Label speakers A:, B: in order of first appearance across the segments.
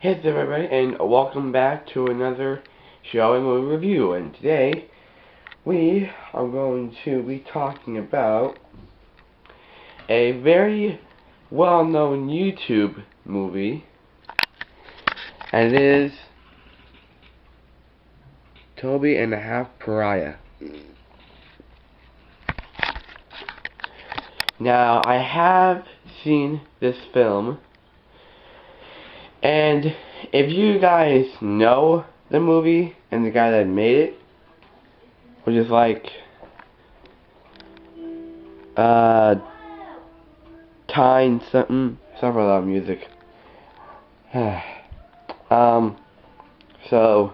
A: Hey there everybody, and welcome back to another show and movie review. And today, we are going to be talking about a very well-known YouTube movie, and it is Toby and a Half Pariah. Now, I have seen this film, and if you guys know the movie and the guy that made it, which is like Tyne something for that music. So,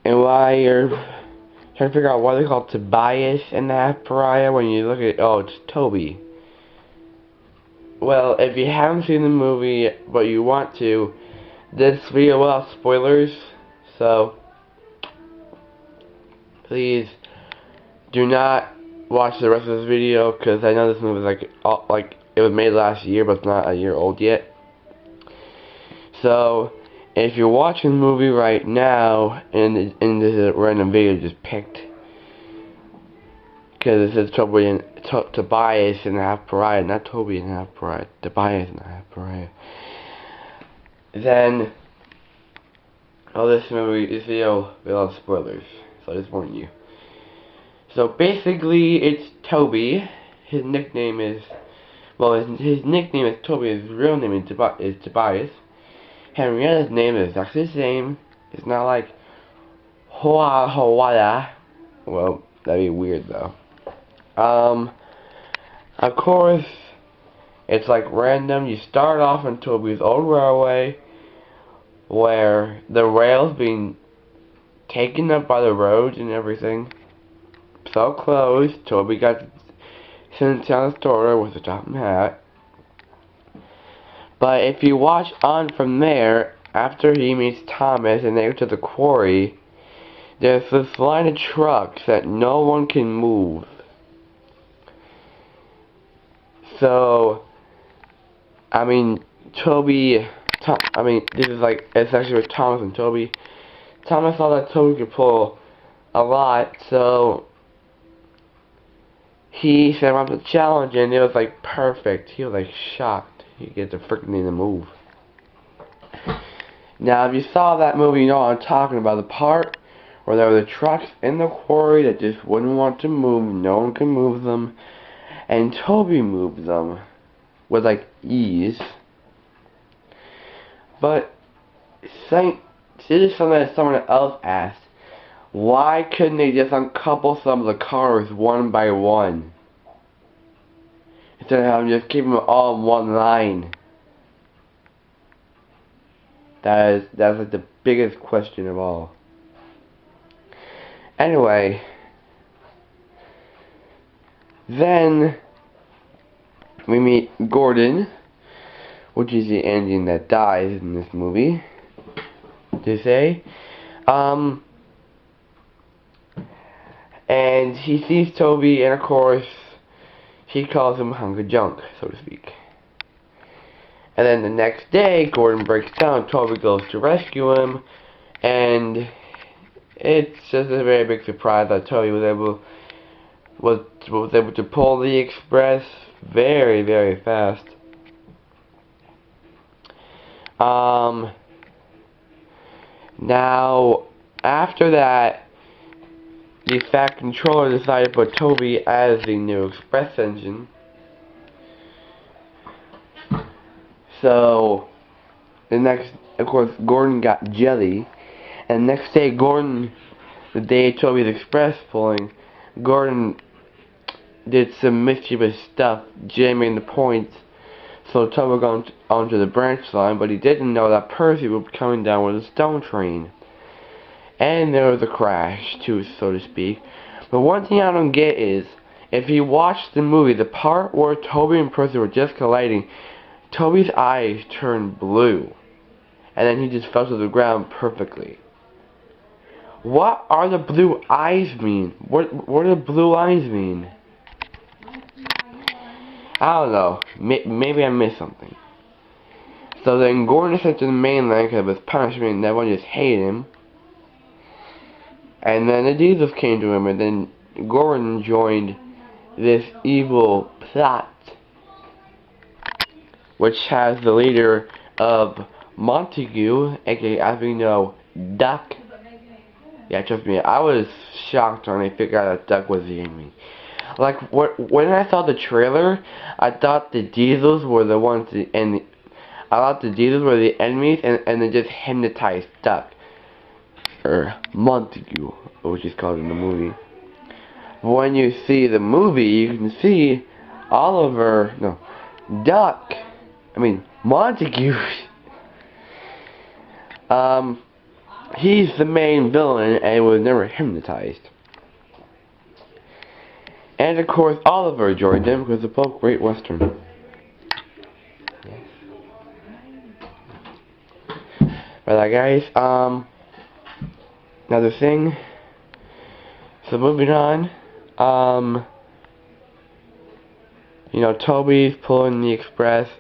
A: and why you're trying to figure out why they call it Tobias and the Half Pariah when you look at, oh, it's Toby. Well, if you haven't seen the movie, but you want to, this video will have spoilers, so please do not watch the rest of this video, because I know this movie is like it was made last year, but it's not a year old yet. So, if you're watching the movie right now, and this is a random video just picked, because it says Tobias and a Half Pariah, not Toby and a Half Pariah, Tobias and a Half Pariah, then, this video will have spoilers, so I just warn you. So basically, it's Toby. His nickname is, his nickname is Toby. His real name is Tobias. Henrietta's name is actually the same. It's not like Hoa. Well, that'd be weird though. Of course, it's like random. You start off on Toby's old railway, where the rail's being taken up by the roads and everything. So close, Toby got sent down the store with a top and hat. But if you watch on from there, after he meets Thomas and they go to the quarry, there's this line of trucks that no one can move. So, I mean, this is like, it's actually with Thomas and Toby. Thomas saw that Toby could pull a lot, so he set him up a challenge, and it was like perfect. He was like shocked. He gets to freaking need to move. Now, if you saw that movie, you know what I'm talking about. The part where there were the trucks in the quarry that just wouldn't want to move. No one can move them. And Toby moved them with like ease. But this is something that someone else asked. Why couldn't they just uncouple some of the cars one by one, instead of having just keep them all in one line? That's like the biggest question of all. Anyway, then we meet Gordon, which is the Indian that dies in this movie, to say. And he sees Toby, and of course, he calls him hunk of junk, so to speak. And then the next day, Gordon breaks down, Toby goes to rescue him, and it's just a very big surprise that Toby was able to pull the express very, very fast. Now, after that, the Fat Controller decided to put Toby as the new express engine. So, of course, Gordon got jelly. And the next day, the day Toby's express pulling, Gordon did some mischievous stuff, jamming the points. So Toby would go onto the branch line, but he didn't know that Percy would be coming down with a stone train. And there was a crash, too, so to speak. But one thing I don't get is, if you watch the movie, the part where Toby and Percy were just colliding, Toby's eyes turned blue. And then he just fell to the ground perfectly. What are the blue eyes mean? What do the blue eyes mean? I don't know. Maybe I missed something. So then Gordon sent to the mainland because of his punishment and everyone just hated him. And then the Diesels came to him, and then Gordon joined this evil plot, which has the leader of Montague, aka, as we know, Duck. Yeah, trust me, I was shocked when I figured out that Duck was the enemy. Like, when I saw the trailer, I thought the Diesels were the ones, I thought the Diesels were the enemies, and they just hypnotized Duck. Or Montague, which is called in the movie. But when you see the movie, you can see Montague. He's the main villain and was never hypnotized. And of course, Oliver joined them because they're both great Western. But guys, another thing. So moving on, you know, Toby's pulling the express,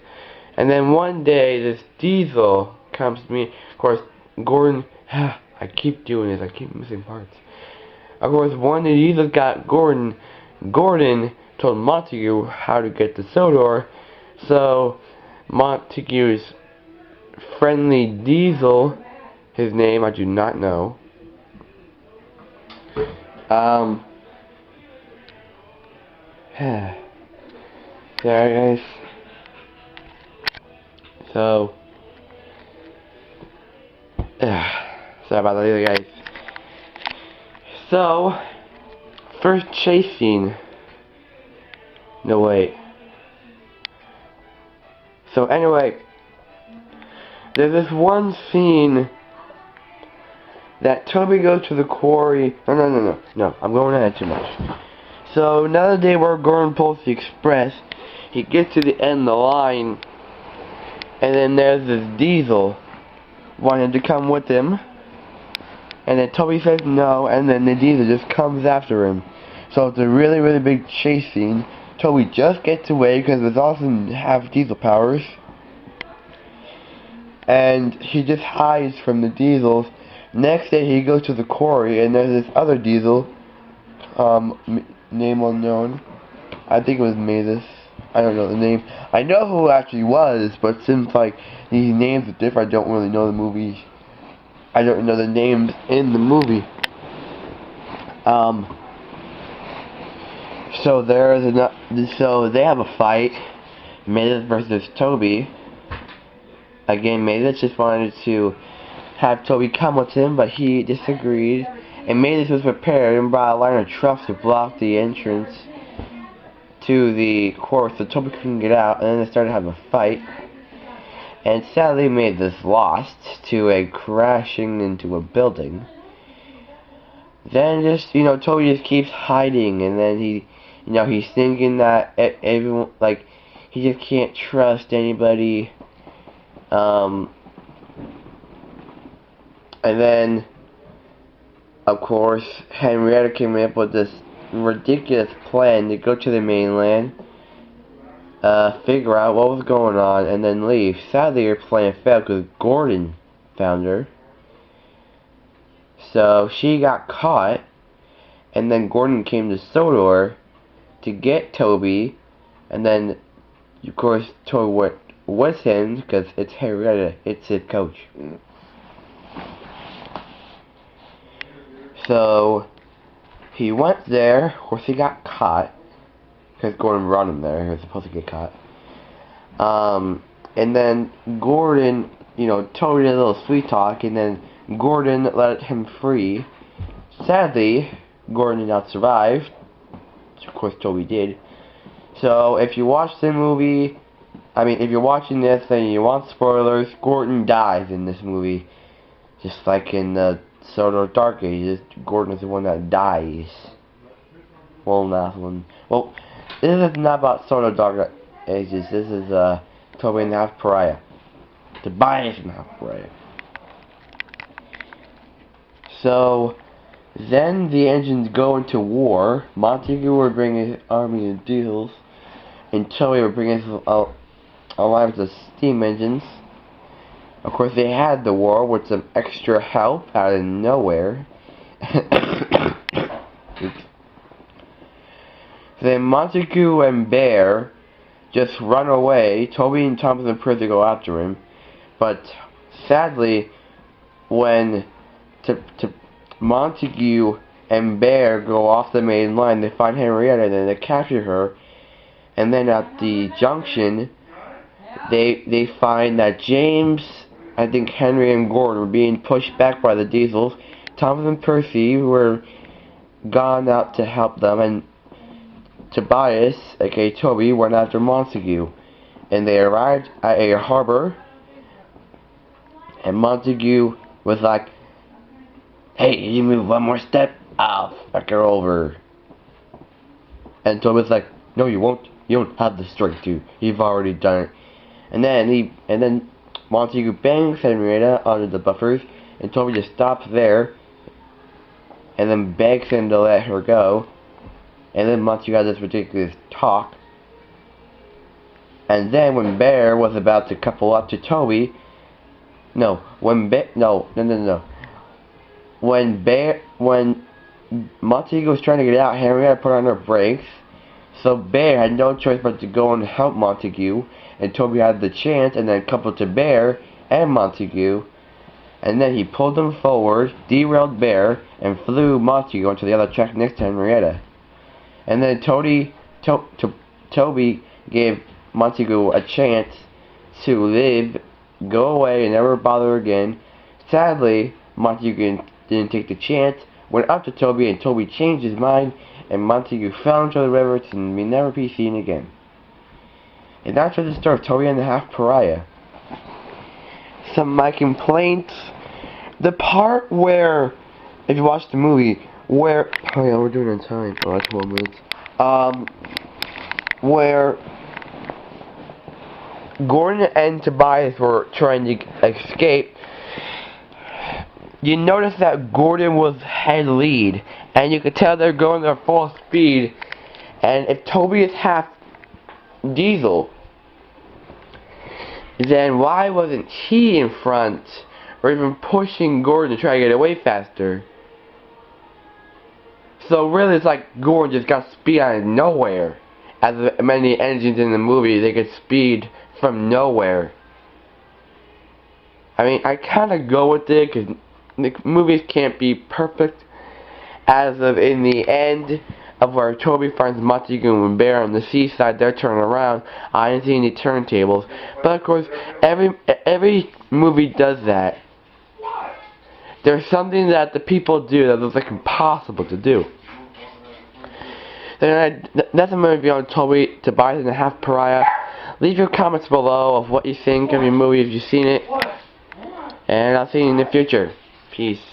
A: and then one day this Diesel comes to me. Of course, Gordon. I keep doing this. I keep missing parts. Of course, when the Diesel got Gordon, Gordon told Montague how to get to Sodor. So Montague's friendly Diesel, his name I do not know. Sorry guys. So sorry about that, guys. So first chase scene. No wait. So anyway, there's this one scene that Toby goes to the quarry. No, I'm going ahead too much. So another day where Gordon pulls the express, he gets to the end of the line, and then there's this Diesel wanting to come with him, and then Toby says no, and then the Diesel just comes after him. So it's a really, really big chase scene. Toby just gets away because it's awesome to have Diesel powers, and he just hides from the Diesels. Next day he goes to the quarry, and there's this other Diesel, name unknown. I think it was Mavis. I don't know the name. I know who it actually was, but since like these names are different, I don't really know the movie. I don't know the names in the movie. So so they have a fight, Mavis versus Toby. Again, Mavis just wanted to have Toby come with him, but he disagreed. And Mavis was prepared and brought a line of trucks to block the entrance to the course so Toby couldn't get out, and then they started having a fight. And sadly Mavis lost to a crashing into a building. Then Toby just keeps hiding, and then he's thinking that everyone, like, he just can't trust anybody. And then, of course, Henrietta came up with this ridiculous plan to go to the mainland, figure out what was going on, and then leave. Sadly, her plan failed because Gordon found her. So she got caught, and then Gordon came to Sodor to get Toby, and then, of course, Toby went with him because it's Henrietta, it's his coach. So he went there. Of course, he got caught because Gordon brought him there. He was supposed to get caught. And then Gordon, Toby did a little sweet talk, and then Gordon let him free. Sadly, Gordon did not survive, which of course Toby did. So if you watch the movie, if you're watching this and you want spoilers, Gordon dies in this movie. Just like in the Sodor Dark Ages, Gordon is the one that dies. Well, not one. Well, this is not about Sodor Dark Ages. This is Toby and the Half Pariah. Tobias and the Half Pariah. So then the engines go into war. Montague will bring his army of Diesels, and Toby will bring his alliance of steam engines. Of course, they had the war with some extra help out of nowhere. Then Montague and Bear just run away. Toby and Thomas and Percy go after him. But sadly, when Montague and Bear go off the main line, they find Henrietta and then they capture her. And then at the junction, they find that James, I think Henry and Gordon were being pushed back by the Diesels. Thomas and Percy were gone out to help them, and Tobias, aka Toby, went after Montague. And they arrived at a harbor, and Montague was like, "Hey, you move one more step, I'll fuck her over." And Toby's like, "No, you won't. You don't have the strength to. You've already done it." And then Montague bangs Henrietta onto the buffers, and Toby just stops there, and then begs him to let her go. And then Montague had this ridiculous talk. And then when Bear was about to couple up to Toby, when Montague was trying to get out, Henrietta put on her brakes. So Bear had no choice but to go and help Montague, and Toby had the chance, and then coupled to Bear and Montague, and then he pulled them forward, derailed Bear, and flew Montague onto the other track next to Henrietta. And then Toby gave Montague a chance to live, go away, and never bother again. Sadly, Montague didn't take the chance, went up to Toby, and Toby changed his mind, and Montague fell into the river to never be seen again. And that's the story of Toby and the Half Pariah. Some of my complaints: the part where, if you watch the movie, where, oh yeah, we're doing it on time. Oh, that's 1 minute. Where Gordon and Tobias were trying to escape, you notice that Gordon was head lead, and you could tell they're going at full speed. And if Toby is half Diesel, then why wasn't he in front, or even pushing Gordon to try to get away faster? So really, it's like Gordon just got speed out of nowhere. As many engines in the movie, they get speed from nowhere. I mean, I kind of go with it, because the movies can't be perfect. As of in the end of where Toby finds Montague and Bear on the seaside, they're turning around. I didn't see any turntables, but of course, every movie does that. There's something that the people do that looks like impossible to do. Then that's a movie on Tobias and the Half Pariah. Leave your comments below of what you think of your movie if you've seen it, and I'll see you in the future. Peace.